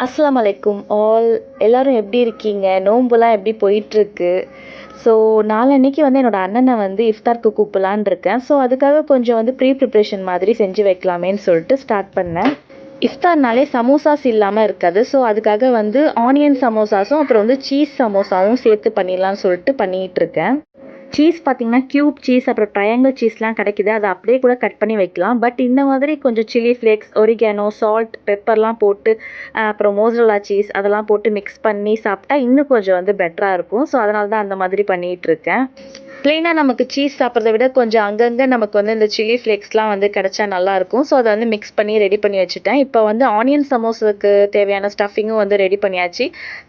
அஸ்ஸலாமு அலைக்கும் ஆல். எல்லாரும் எப்படி இருக்கீங்க? நோன்புலாம் எப்படி போயிட்டுருக்கு? ஸோ நாளன்னைக்கு வந்து என்னோட அண்ணனை வந்து இஃப்தாருக்கு கூப்பிடலான்னு இருக்கேன். ஸோ அதுக்காக கொஞ்சம் வந்து ப்ரிப்ரேஷன் மாதிரி செஞ்சு வைக்கலாமேன்னு சொல்லிட்டு ஸ்டார்ட் பண்ணேன். இஃப்தார்னாலே சமோசாஸ் இல்லாமல் இருக்காது. ஸோ அதுக்காக வந்து ஆனியன் சமோசாஸும் அப்புறம் வந்து சீஸ் சமோசாவும் சேர்த்து பண்ணிடலான்னு சொல்லிட்டு பண்ணிகிட்ருக்கேன். சீஸ் பார்த்தீங்கன்னா, கியூப் சீஸ் அப்புறம் ட்ரையாங்கிள் சீஸ்லாம் கிடைக்குது. அத அப்படியே கூட கட் பண்ணி வைக்கலாம். பட் இந்த மாதிரி கொஞ்சம் சில்லி ஃப்ளேக்ஸ், ஒரிகானோ, சால்ட், பெப்பர்லாம் போட்டு அப்புறம் மோசரல்லா சீஸ் அதெல்லாம் போட்டு மிக்ஸ் பண்ணி சாப்பிட்டா இன்னும் கொஞ்சம் வந்து பெட்டரா இருக்கும். ஸோ அதனால தான் அந்த மாதிரி பண்ணிகிட்ருக்கேன். ப்ளெயினா நமக்கு சீஸ் சாப்பிட்றத விட கொஞ்சம் அங்கங்க நமக்கு வந்து இந்த சில்லி ஃப்ளேக்ஸ்லாம் வந்து கிடைச்சா நல்லாயிருக்கும். ஸோ அத வந்து மிக்ஸ் பண்ணி ரெடி பண்ணி வச்சுட்டேன். இப்போ வந்து ஆனியன் சமோசாவுக்கு தேவையான ஸ்டஃபிங்கும் வந்து ரெடி பண்ணியாச்சு.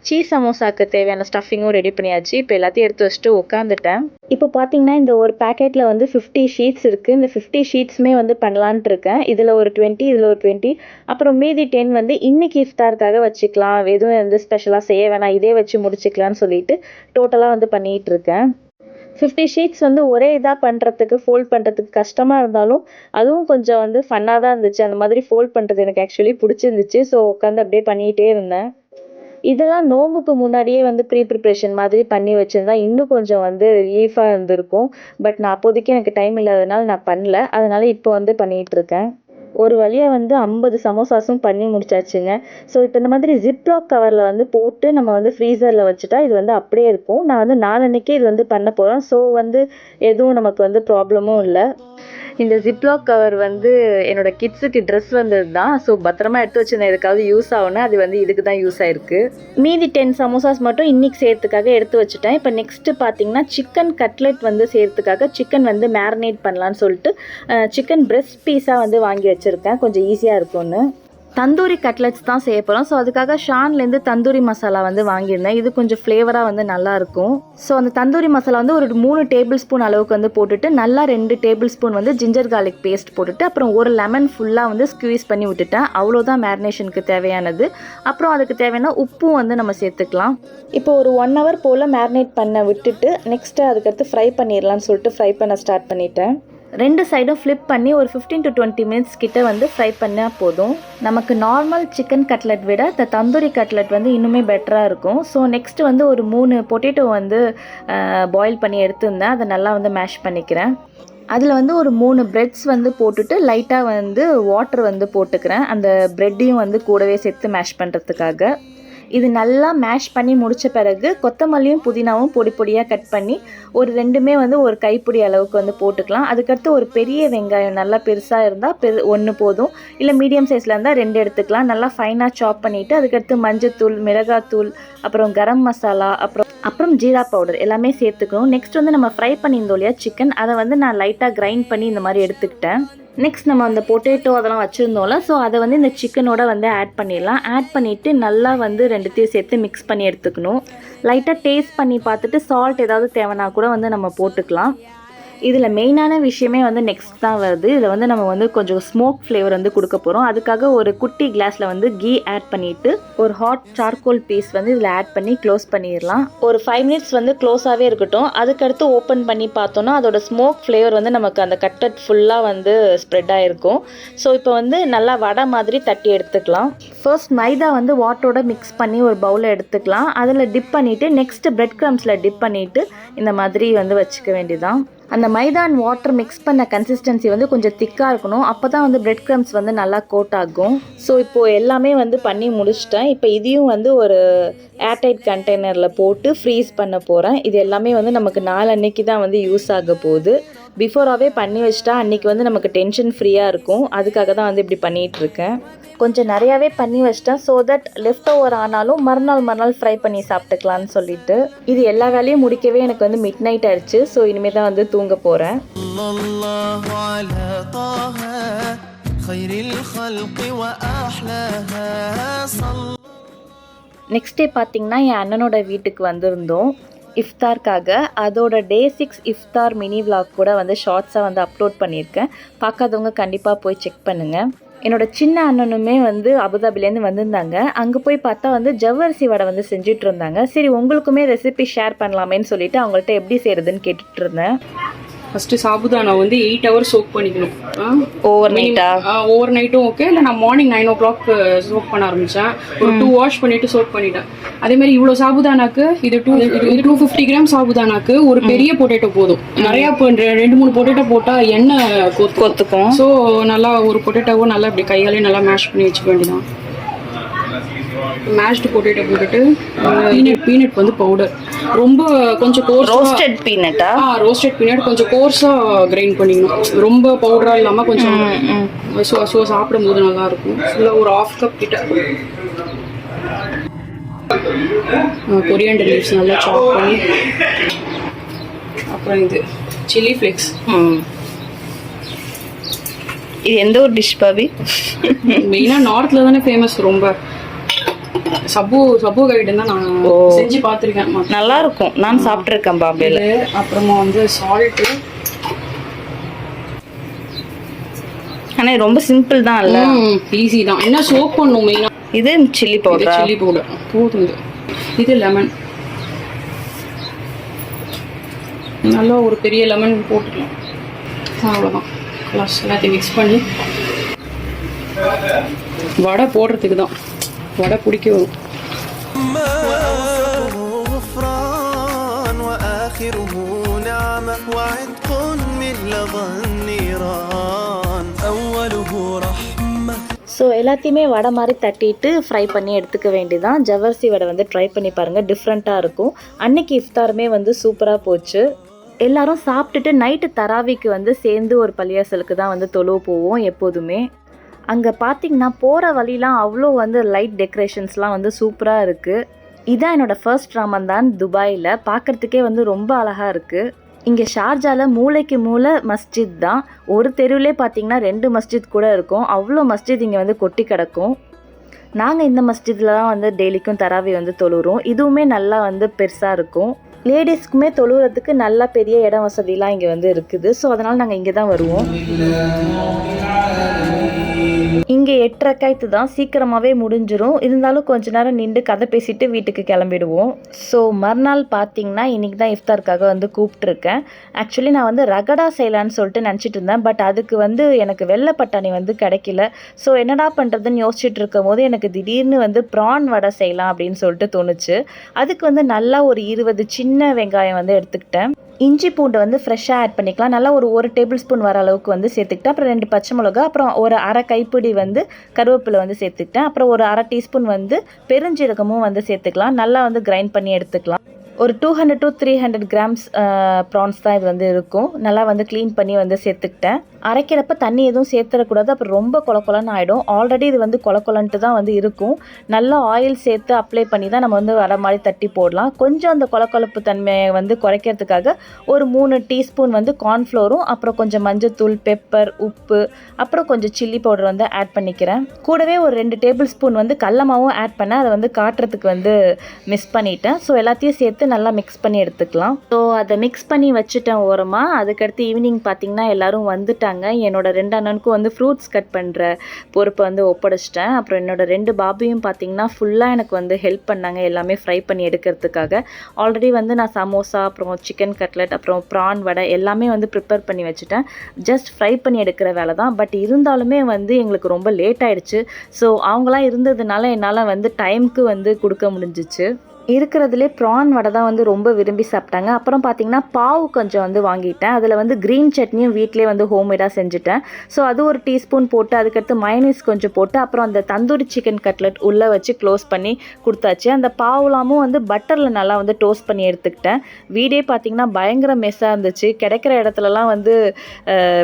சீஸ் சமோசாவுக்கு தேவையான ஸ்டஃபிங்கும் ரெடி பண்ணியாச்சு. இப்போ எல்லாத்தையும் எடுத்து வச்சுட்டு உட்காந்துட்டேன். இப்போ பார்த்தீங்கன்னா, இந்த ஒரு பேக்கெட்ல வந்து 50 ஷீட்ஸ் இருக்கு. இந்த 50 ஷீட்ஸுமே வந்து பண்ணலான்ட்டு இருக்கேன். இதில ஒரு 20, இதில ஒரு 20 அப்புறம் மீதி 10 வந்து இன்னைக்கு இஃப்தாருக்காக வச்சுக்கலாம். எதுவும் வந்து ஸ்பெஷலா செய்ய வேணாம். இதே வச்சு முடிச்சுக்கலான்னு சொல்லிட்டு டோட்டலா வந்து பண்ணிட்டு இருக்கேன். 50 ஷீட்ஸ் வந்து ஒரே இதா பண்றதுக்கு, ஃபோல்ட் பண்றதுக்கு கஷ்டமா இருந்தாலும், அதுவும் கொஞ்சம் வந்து ஃபன்னா தான் இருந்துச்சு. அந்த மாதிரி ஃபோல்ட் பண்றது எனக்கு ஆக்சுவலி புடிச்சிருந்துச்சு. ஸோ உட்காந்து அப்படியே பண்ணிட்டே இருந்தேன். இதெல்லாம் நோம்புக்கு முன்னாடியே வந்து ப்ரிப்ரேஷன் மாதிரி பண்ணி வச்சிருந்தா இன்னும் கொஞ்சம் வந்து ரிலீஃபா இருந்திருக்கும். பட் நான் அப்போதைக்கு எனக்கு டைம் இல்லாதனால நான் பண்ணல. அதனால இப்போ வந்து பண்ணிட்டு இருக்கேன். ஒரு வழியா வந்து 50 சமோசாஸும் பண்ணி முடிச்சாச்சுங்க. ஸோ இப்போ இந்த மாதிரி ஜிப்லாக் கவர்ல வந்து போட்டு நம்ம வந்து ஃப்ரீசர்ல வச்சுட்டா இது வந்து அப்படியே இருக்கும். நான் வந்து நாளன்னைக்கே இது வந்து பண்ண போறேன். ஸோ வந்து எதுவும் நமக்கு வந்து ப்ராப்ளமும் இல்ல. இந்த ஜிப்லாக் கவர் வந்து என்னோட கிட்ஸுக்கு ட்ரெஸ் வந்தது தான். ஸோ பத்திரமா எடுத்து வச்சிருந்தேன். எதுக்காவது யூஸ் ஆகும்னா அது வந்து இதுக்கு தான் யூஸ் ஆயிருக்கு. மீதி 10 சமோசாஸ் மட்டும் இன்னைக்கு செய்யறதுக்காக எடுத்து வச்சுட்டேன். இப்போ நெக்ஸ்ட் பார்த்தீங்கன்னா, சிக்கன் கட்லெட் வந்து செய்யறதுக்காக சிக்கன் வந்து மேரினேட் பண்ணலான்னு சொல்லிட்டு சிக்கன் பிரெஸ்ட் பீஸாக வந்து வாங்கி வச்சுருக்கேன். கொஞ்சம் ஈஸியாக இருக்கும்னு. தந்தூரி கட்லெட்ஸ் தான் செய்ய போகிறோம். ஸோ அதுக்காக ஷான்லேருந்து தந்தூரி மசாலா வந்து வாங்கியிருந்தேன். இது கொஞ்சம் ஃப்ளேவராக வந்து நல்லாயிருக்கும். ஸோ அந்த தந்தூரி மசாலா வந்து ஒரு 3 டேபிள் ஸ்பூன் அளவுக்கு வந்து போட்டுட்டு நல்லா 2 டேபிள் ஸ்பூன் வந்து ஜிஞ்சர் கார்லிக் பேஸ்ட் போட்டுட்டு அப்புறம் ஒரு லெமன் ஃபுல்லாக வந்து ஸ்க்வீஸ் பண்ணி விட்டுட்டேன். அவ்வளோதான் மேரினேஷனுக்கு தேவையானது. அப்புறம் அதுக்கு தேவையான உப்பும் வந்து நம்ம சேர்த்துக்கலாம். இப்போ ஒரு 1 ஹவர் போல் மேரினேட் பண்ண விட்டுட்டு நெக்ஸ்ட்டு அதுக்கடுத்து ஃப்ரை பண்ணிடலான்னு சொல்லிட்டு ஃப்ரை பண்ண ஸ்டார்ட் பண்ணிட்டேன். 2 சைடும் ஃப்ளிப் பண்ணி ஒரு 15 to 20 மினிட்ஸ் கிட்ட வந்து ஃப்ரை பண்ணால் போதும். நமக்கு நார்மல் சிக்கன் கட்லெட் விட இந்த தந்தூரி கட்லெட் வந்து இன்னுமே பெட்டராக இருக்கும். ஸோ நெக்ஸ்ட் வந்து ஒரு 3 பொட்டேட்டோ வந்து பாயில் பண்ணி எடுத்துருந்தேன். அதை நல்லா வந்து மேஷ் பண்ணிக்கிறேன். அதில் வந்து ஒரு 3 பிரெட்ஸ் வந்து போட்டுட்டு லைட்டாக வந்து வாட்டர் வந்து போட்டுக்கிறேன். அந்த பிரெட்டையும் வந்து கூடவே சேர்த்து மேஷ் பண்ணுறதுக்காக. இது நல்லா மேஷ் பண்ணி முடித்த பிறகு கொத்தமல்லியும் புதினாவும் பொடி பொடியாக கட் பண்ணி ஒரு 2மே வந்து ஒரு கைப்பிடி அளவுக்கு வந்து போட்டுக்கலாம். அதுக்கடுத்து ஒரு பெரிய வெங்காயம் நல்லா பெருசாக இருந்தால் 1 போதும். இல்லை மீடியம் சைஸில் இருந்தால் 2 எடுத்துக்கலாம். நல்லா ஃபைனாக சாப் பண்ணிவிட்டு அதுக்கடுத்து மஞ்சத்தூள், மிளகாத்தூள், அப்புறம் கரம் மசாலா, அப்புறம் ஜீரா பவுடர் எல்லாமே சேர்த்துக்கணும். நெக்ஸ்ட் வந்து நம்ம ஃப்ரை பண்ணியிருந்தோம் இல்லையா சிக்கன், அதை வந்து நான் லைட்டாக கிரைண்ட் பண்ணி இந்த மாதிரி எடுத்துக்கிட்டேன். நெக்ஸ்ட் நம்ம அந்த பொட்டேட்டோ அதெல்லாம் வச்சுருந்தோம்ல, ஸோ அதை வந்து இந்த சிக்கனோட வந்து ஆட் பண்ணிடலாம். ஆட் பண்ணிவிட்டு நல்லா வந்து 2த்தையும் சேர்த்து மிக்ஸ் பண்ணி எடுத்துக்கணும். லைட்டாக டேஸ்ட் பண்ணி பார்த்துட்டு சால்ட் ஏதாவது தேவைன்னா கூட வந்து நம்ம போட்டுக்கலாம். இதில் மெயினான விஷயமே வந்து நெக்ஸ்ட் தான் வருது. இதில் வந்து நம்ம வந்து கொஞ்சம் ஸ்மோக் ஃப்ளேவர் வந்து கொடுக்க போகிறோம். அதுக்காக ஒரு குட்டி கிளாஸில் வந்து கீ ஆட் பண்ணிவிட்டு ஒரு ஹாட் சார்கோல் பீஸ் வந்து இதில் ஆட் பண்ணி க்ளோஸ் பண்ணிடலாம். ஒரு 5 மினிட்ஸ் வந்து க்ளோஸாகவே இருக்கட்டும். அதுக்கடுத்து ஓப்பன் பண்ணி பார்த்தோன்னா அதோட ஸ்மோக் ஃப்ளேவர் வந்து நமக்கு அந்த கட்லெட் ஃபுல்லாக வந்து ஸ்ப்ரெட் ஆகிருக்கும். ஸோ இப்போ வந்து நல்லா வடை மாதிரி தட்டி எடுத்துக்கலாம். ஃபர்ஸ்ட் மைதா வந்து வாட்டரோட மிக்ஸ் பண்ணி ஒரு பவுலில் எடுத்துக்கலாம். அதில் டிப் பண்ணிவிட்டு நெக்ஸ்ட் பிரெட் க்ரம்ஸில் டிப் பண்ணிவிட்டு இந்த மாதிரி வந்து வச்சுக்க வேண்டியதான். அந்த மைதா அண்ட் வாட்டர் மிக்ஸ் பண்ண கன்சிஸ்டன்சி வந்து கொஞ்சம் திக்காக இருக்கணும். அப்போ தான் வந்து பிரெட் க்ரம்ஸ் வந்து நல்லா கோட் ஆகும். ஸோ இப்போது எல்லாமே வந்து பண்ணி முடிச்சிட்டேன். இப்போ இதையும் வந்து ஒரு ஏர்டைட் கண்டெய்னரில் போட்டு ஃப்ரீஸ் பண்ண போகிறேன். இது எல்லாமே வந்து நமக்கு நாளன்னைக்கு தான் வந்து யூஸ் ஆக போகுது. பிஃபோராகவே பண்ணி வச்சுட்டா அன்றைக்கி வந்து நமக்கு டென்ஷன் ஃப்ரீயாக இருக்கும். அதுக்காக தான் வந்து இப்படி பண்ணிகிட்ருக்கேன். கொஞ்சம் நிறையாவே பண்ணி வச்சிட்டேன். ஸோ தட் லெஃப்ட் ஓவர் ஆனாலும் மறுநாள் ஃப்ரை பண்ணி சாப்பிட்டுக்கலான்னு சொல்லிட்டு இது எல்லா வேலையும் முடிக்கவே எனக்கு வந்து மிட் நைட் ஆயிடுச்சு. ஸோ இனிமேல் தான் வந்து தூங்க போகிறேன். நெக்ஸ்ட் டே பார்த்தீங்கன்னா என் அண்ணனோட வீட்டுக்கு வந்திருந்தோம் இஃப்தார்க்காக. அதோட டே 6 இஃப்தார் மினி விலாக் கூட வந்து ஷார்ட்ஸாக வந்து அப்லோட் பண்ணியிருக்கேன். பார்க்காதவங்க கண்டிப்பாக போய் செக் பண்ணுங்கள். என்னோட சின்ன அண்ணனுமே வந்து அபுதாபிலேருந்து வந்திருந்தாங்க. அங்கே போய் பார்த்தா வந்து ஜவ்வரிசி வடை வந்து செஞ்சுட்டு இருந்தாங்க. சரி உங்களுக்குமே ரெசிபி ஷேர் பண்ணலாமேன்னு சொல்லிட்டு அவங்கள்ட்ட எப்படி செய்கிறதுன்னு கேட்டுட்டு இருந்தேன். ஃபஸ்ட்டு சாபுதானா வந்து 8 hours சோக் பண்ணிக்கணும். ஓவர் நைட்டா? ஓவர் நைட்டும் ஓகே. இல்லை நான் மார்னிங் 9 o'clock சோக் பண்ண ஆரம்பித்தேன். ஒரு 2 wash பண்ணிவிட்டு சோக் பண்ணிட்டேன். அதேமாதிரி இவ்வளோ சாபுதானாக்கு இது 250 grams சாபுதானாக்கு ஒரு பெரிய பொட்டேட்டோ போதும். நிறையா 2-3 பொட்டேட்டோ போட்டால் எண்ணெய் கொத்துக்கும். ஸோ நல்லா ஒரு பொட்டேட்டோவும் நல்லா இப்படி கையாலே நல்லா மேஷ் பண்ணி வச்சுக்க வேண்டியதான். மேஷ்டு பொட்டேட்டோ போட்டுட்டு பீனட் வந்து பவுடர் ரொம்ப கொஞ்சம் ரோஸ்டட் பீனட்டா? ரோஸ்டட் பீனட் கொஞ்சம் கோர்ஸாக கிரைண்ட் பண்ணிக்கணும். ரொம்ப பவுடராக இல்லாமல் கொஞ்சம் சாப்பிடும்போது நல்லாயிருக்கும். ஃபுல்லாக ஒரு 1/2 cup கிட்ட கொரியாண்டர் லீவ்ஸ் நல்லா சாப் பண்ணி, அப்புறம் இது சில்லி ஃப்ளேக்ஸ். இது எந்த ஒரு டிஷ் பாபி? மெயினாக நார்த்தில் தானே ஃபேமஸ். ரொம்ப சபு கைடு தான் நான் செஞ்சு பார்த்துருக்கேன். நல்லா இருக்கும், நான் சாப்பிட்ருக்கேன் பாபியில். அப்புறமா வந்து சால்ட்டு. ஆனால் ரொம்ப சிம்பிள் தான், இல்லை ஈஸி தான். என்ன சோப் பண்ணும் மெயினாக. இது சில்லி பவுடர் போதும். இது லெமன், நல்லா ஒரு பெரிய லெமன் போட்டுக்கலாம். அவ்வளோதான். க்ளாஸ் எல்லாத்தையும் மிக்ஸ் பண்ணி வடை போடுறதுக்கு தான். வடை பிடிக்க வரும். ஸோ எல்லாத்தையுமே வடை மாதிரி தட்டிட்டு ஃப்ரை பண்ணி எடுத்துக்க வேண்டியதான். ஜவ்வரிசி வடை வந்து ட்ரை பண்ணி பாருங்கள், டிஃப்ரெண்ட்டாக இருக்கும். அன்னைக்கு இஃப்தாருமே வந்து சூப்பராக போச்சு. எல்லாரும் சாப்பிட்டுட்டு நைட்டு தராவிக்கு வந்து சேர்ந்து ஒரு பள்ளியாசலுக்கு தான் வந்து தொழுவ போவோம் எப்போதுமே. அங்கே பார்த்திங்கன்னா போகிற வழிலாம் அவ்வளோ வந்து லைட் டெக்கரேஷன்ஸ்லாம் வந்து சூப்பராக இருக்குது. இதான் என்னோடய ஃபர்ஸ்ட் ரமதான் துபாயில். பார்க்குறதுக்கே வந்து ரொம்ப அழகாக இருக்குது. இங்கே ஷார்ஜாவில் மூளைக்கு மூளை மஸ்ஜித் தான். ஒரு தெருவிலே பார்த்திங்கன்னா 2 மஸ்ஜித் கூட இருக்கும். அவ்வளோ மஸ்ஜித் இங்கே வந்து கொட்டி கிடக்கும். நாங்கள் இந்த மஸ்ஜிதில் தான் வந்து டெய்லிக்கும் தராவி வந்து தொழுகிறோம். இதுவுமே நல்லா வந்து பெருசாக இருக்கும். லேடிஸ்க்குமே தொழுகிறதுக்கு நல்லா பெரிய இடம் வசதிலாம் இங்கே வந்து இருக்குது. ஸோ அதனால் நாங்கள் இங்கே தான் வருவோம். இங்கே 8 ரக்காய்த்து தான், சீக்கிரமாகவே முடிஞ்சிடும். இருந்தாலும் கொஞ்ச நேரம் நின்று கதை பேசிட்டு வீட்டுக்கு கிளம்பிடுவோம். ஸோ மறுநாள் பார்த்திங்கன்னா இன்றைக்கி தான் இஃப்தாருக்காக வந்து கூப்பிட்ருக்கேன். ஆக்சுவலி நான் வந்து ரகடா செய்யலான்னு சொல்லிட்டு நினச்சிட்டு இருந்தேன். பட் அதுக்கு வந்து எனக்கு வெள்ளை பட்டாணி வந்து கிடைக்கல. ஸோ என்னடா பண்ணுறதுன்னு யோசிச்சுட்டு இருக்கும் போது எனக்கு திடீர்னு வந்து ப்ரான் வடை செய்யலாம் அப்படின்னு சொல்லிட்டு தோணுச்சு. அதுக்கு வந்து நல்லா ஒரு 20 சின்ன வெங்காயம் வந்து எடுத்துக்கிட்டேன். இஞ்சி பூண்டு வந்து ஃப்ரெஷ்ஷாக ஆட் பண்ணிக்கலாம். நல்லா ஒரு 1 டேபிள் ஸ்பூன் வர அளவுக்கு வந்து சேர்த்துக்கிட்டேன். அப்புறம் 2 பச்சை மிளகா, அப்புறம் ஒரு அரை கைப்பிடி வந்து கருவேப்பிலை வந்து சேர்த்துக்கிட்டேன். அப்புறம் ஒரு அரை டீஸ்பூன் வந்து பெருஞ்சீரகமும் வந்து சேர்த்துக்கலாம். நல்லா வந்து கிரைண்ட் பண்ணி எடுத்துக்கலாம். ஒரு 200 to 300 grams ப்ரான்ஸ் தான் இது வந்து இருக்கும். நல்லா வந்து க்ளீன் பண்ணி வந்து சேர்த்துக்கிட்டேன். அரைக்கிறப்ப தண்ணி எதுவும் சேர்த்துடக்கூடாது, அப்புறம் ரொம்ப கொலன்னு ஆகிடும். ஆல்ரெடி இது வந்து கொலன்ட்டு தான் வந்து இருக்கும். நல்லா ஆயில் சேர்த்து அப்ளை பண்ணி தான் நம்ம வந்து வர மாதிரி தட்டி போடலாம். கொஞ்சம் அந்த கொலப்பு தன்மையை வந்து குறைக்கிறதுக்காக ஒரு 3 டீஸ்பூன் வந்து கார்ன்ஃப்ளோரும், அப்புறம் கொஞ்சம் மஞ்சத்தூள், பெப்பர், உப்பு, அப்புறம் கொஞ்சம் சில்லி பவுடர் வந்து ஆட் பண்ணிக்கிறேன். கூடவே ஒரு 2 டேபிள் ஸ்பூன் வந்து கடலமாவும் ஆட் பண்ணேன். அதை வந்து காட்டுறதுக்கு வந்து மிஸ் பண்ணிட்டேன். ஸோ எல்லாத்தையும் சேர்த்து நல்லா மிக்ஸ் பண்ணி எடுத்துக்கலாம். ஸோ அதை மிக்ஸ் பண்ணி வச்சுட்டேன் ஓரமாக. அதுக்கடுத்து ஈவினிங் பார்த்திங்கன்னா எல்லோரும் வந்துட்டாங்க. என்னோட 2 அண்ணனுக்கும் வந்து ஃப்ரூட்ஸ் கட் பண்ணுற பொறுப்பை வந்து ஒப்படைச்சிட்டேன். அப்புறம் என்னோட 2 பாபியும் பார்த்திங்கன்னா ஃபுல்லாக எனக்கு வந்து ஹெல்ப் பண்ணாங்க எல்லாமே ஃப்ரை பண்ணி எடுக்கிறதுக்காக. ஆல்ரெடி வந்து நான் சமோசா, அப்புறம் சிக்கன் கட்லெட், அப்புறம் ப்ரான் வடை எல்லாமே வந்து ப்ரிப்பேர் பண்ணி வச்சுட்டேன். ஜஸ்ட் ஃப்ரை பண்ணி எடுக்கிற வேலை தான். பட் இருந்தாலுமே வந்து எங்களுக்கு ரொம்ப லேட் ஆகிடுச்சு. ஸோ அவங்களாம் இருந்ததுனால என்னால் வந்து டைமுக்கு வந்து கொடுக்க முடிஞ்சிச்சு. இருக்கிறதுலே ப்ரான் வடை தான் வந்து ரொம்ப விரும்பி சாப்பிட்டாங்க. அப்புறம் பார்த்திங்கன்னா பாவு கொஞ்சம் வந்து வாங்கிட்டேன். அதில் வந்து க்ரீன் சட்னியும் வீட்டிலே வந்து ஹோம்மேடாக செஞ்சுட்டேன். ஸோ அது ஒரு டீஸ்பூன் போட்டு, அதுக்கடுத்து மைனஸ் கொஞ்சம் போட்டு, அப்புறம் அந்த தந்தூரி சிக்கன் கட்லெட் உள்ளே வச்சு க்ளோஸ் பண்ணி கொடுத்தாச்சு. அந்த பாவுலாமும் வந்து பட்டரில் நல்லா வந்து டோஸ்ட் பண்ணி எடுத்துக்கிட்டேன். வீடே பார்த்திங்கன்னா பயங்கர மெஸ்ஸாக இருந்துச்சு. கிடைக்கிற இடத்துலலாம் வந்து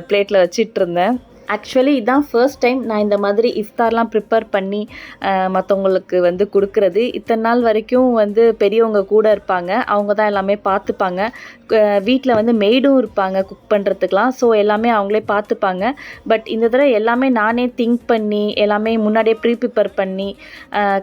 பிளேட்டில் வச்சிட்டு இருந்தேன். ஆக்சுவலி இதுதான் ஃபர்ஸ்ட் டைம் நான் இந்த மாதிரி இஃப்தார்லாம் ப்ரிப்பேர் பண்ணி மற்றவங்களுக்கு வந்து கொடுக்குறது. இத்தனை நாள் வரைக்கும் வந்து பெரியவங்க கூட இருப்பாங்க, அவங்க தான் எல்லாமே பார்த்துப்பாங்க. வீட்டில் வந்து மெய்டும் இருப்பாங்க குக் பண்ணுறதுக்கெலாம். ஸோ எல்லாமே அவங்களே பார்த்துப்பாங்க. பட் இந்த தடவை எல்லாமே நானே திங்க் பண்ணி எல்லாமே முன்னாடியே ப்ரிப்பேர் பண்ணி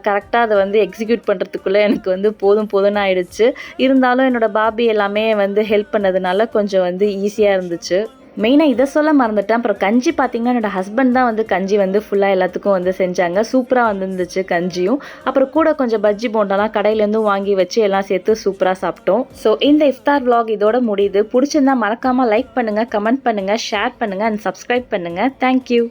கரெக்டாக அதை வந்து எக்ஸிக்யூட் பண்ணுறதுக்குள்ளே எனக்கு வந்து போதும்னு ஆயிடுச்சு. இருந்தாலும் என்னோடய பாபி எல்லாமே வந்து ஹெல்ப் பண்ணதுனால கொஞ்சம் வந்து ஈஸியாக இருந்துச்சு. மெயினாக இதை சொல்ல மறந்துட்டேன். அப்புறம் கஞ்சி பார்த்திங்கன்னா என்னோடய ஹஸ்பண்ட் தான் வந்து கஞ்சி வந்து ஃபுல்லாக எல்லாத்துக்கும் வந்து செஞ்சாங்க. சூப்பராக வந்துருந்துச்சு கஞ்சியும். அப்புறம் கூட கொஞ்சம் பஜ்ஜி போண்டாலாம் கடையிலேருந்தும் வாங்கி வச்சு எல்லாம் சேர்த்து சூப்பராக சாப்பிட்டோம். ஸோ இந்த இஃப்தார் vlog இதோட முடியுது. பிடிச்சிருந்தா மறக்காமல் லைக் பண்ணுங்கள், கமெண்ட் பண்ணுங்கள், ஷேர் பண்ணுங்கள் அண்ட் சப்ஸ்கிரைப் பண்ணுங்கள். தேங்க்யூ.